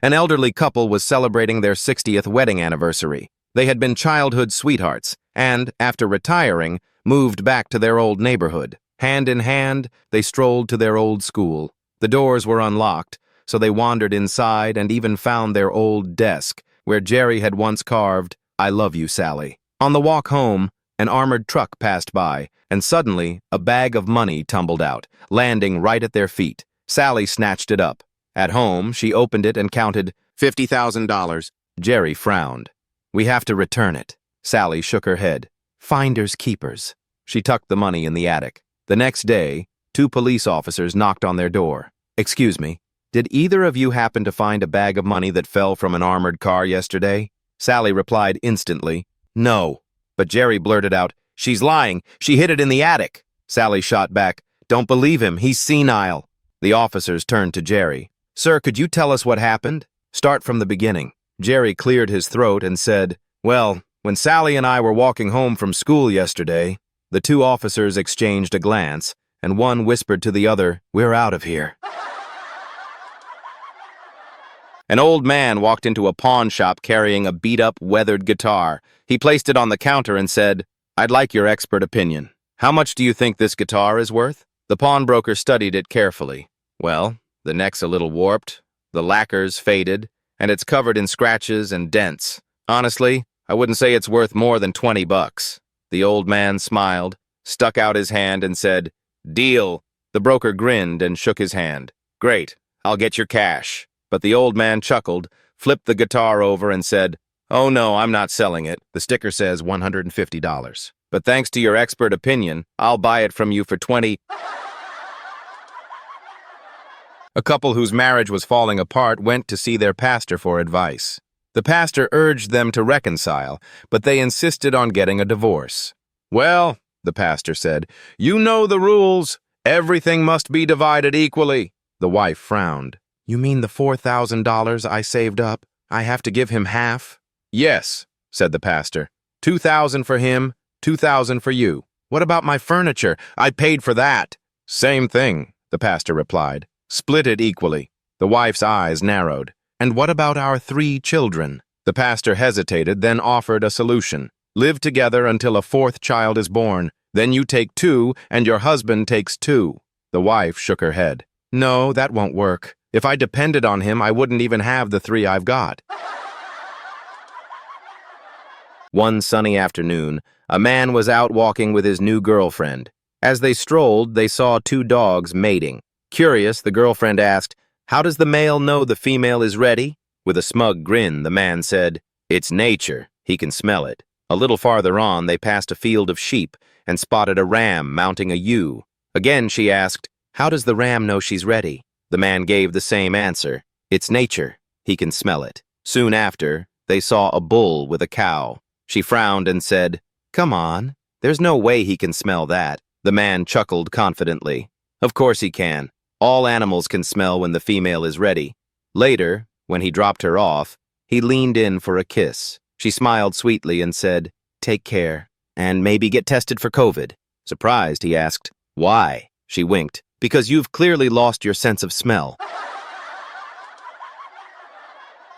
An elderly couple was celebrating their 60th wedding anniversary. They had been childhood sweethearts and, after retiring, moved back to their old neighborhood. Hand in hand, they strolled to their old school. The doors were unlocked, so they wandered inside and even found their old desk, where Jerry had once carved, "I love you, Sally." On the walk home, an armored truck passed by, and suddenly a bag of money tumbled out, landing right at their feet. Sally snatched it up. At home, she opened it and counted $50,000. Jerry frowned. "We have to return it." Sally shook her head. "Finders keepers." She tucked the money in the attic. The next day, 2 police officers knocked on their door. "Excuse me, did either of you happen to find a bag of money that fell from an armored car yesterday?" Sally replied instantly, "No." But Jerry blurted out, "She's lying. She hid it in the attic." Sally shot back, "Don't believe him. He's senile." The officers turned to Jerry. "Sir, could you tell us what happened?" "Start from the beginning." Jerry cleared his throat and said, "Well, when Sally and I were walking home from school yesterday," the 2 officers exchanged a glance, and one whispered to the other, "We're out of here." An old man walked into a pawn shop carrying a beat-up, weathered guitar. He placed it on the counter and said, "I'd like your expert opinion. How much do you think this guitar is worth?" The pawnbroker studied it carefully. "Well, the neck's a little warped, the lacquer's faded, and it's covered in scratches and dents. Honestly, I wouldn't say it's worth more than $20. The old man smiled, stuck out his hand, and said, "Deal." The broker grinned and shook his hand. "Great, I'll get your cash." But the old man chuckled, flipped the guitar over, and said, "Oh no, I'm not selling it. The sticker says $150. But thanks to your expert opinion, I'll buy it from you for $20. A couple whose marriage was falling apart went to see their pastor for advice. The pastor urged them to reconcile, but they insisted on getting a divorce. "Well," the pastor said, "you know the rules. Everything must be divided equally." The wife frowned. "You mean the $4,000 I saved up? I have to give him half?" "Yes," said the pastor. $2,000 for him, $2,000 for you." "What about my furniture? I paid for that." "Same thing," the pastor replied. "Split it equally." The wife's eyes narrowed. "And what about our 3 children?" The pastor hesitated, then offered a solution. "Live together until a 4th child is born. Then you take 2, and your husband takes 2. The wife shook her head. "No, that won't work. If I depended on him, I wouldn't even have the 3 I've got." One sunny afternoon, a man was out walking with his new girlfriend. As they strolled, they saw 2 dogs mating. Curious, the girlfriend asked, "How does the male know the female is ready?" With a smug grin, the man said, "It's nature. He can smell it." A little farther on, they passed a field of sheep and spotted a ram mounting a ewe. Again, she asked, "How does the ram know she's ready?" The man gave the same answer. "It's nature. He can smell it." Soon after, they saw a bull with a cow. She frowned and said, "Come on. There's no way he can smell that." The man chuckled confidently. "Of course he can. All animals can smell when the female is ready." Later, when he dropped her off, he leaned in for a kiss. She smiled sweetly and said, "Take care, and maybe get tested for COVID." Surprised, he asked, "Why?" She winked, "Because you've clearly lost your sense of smell."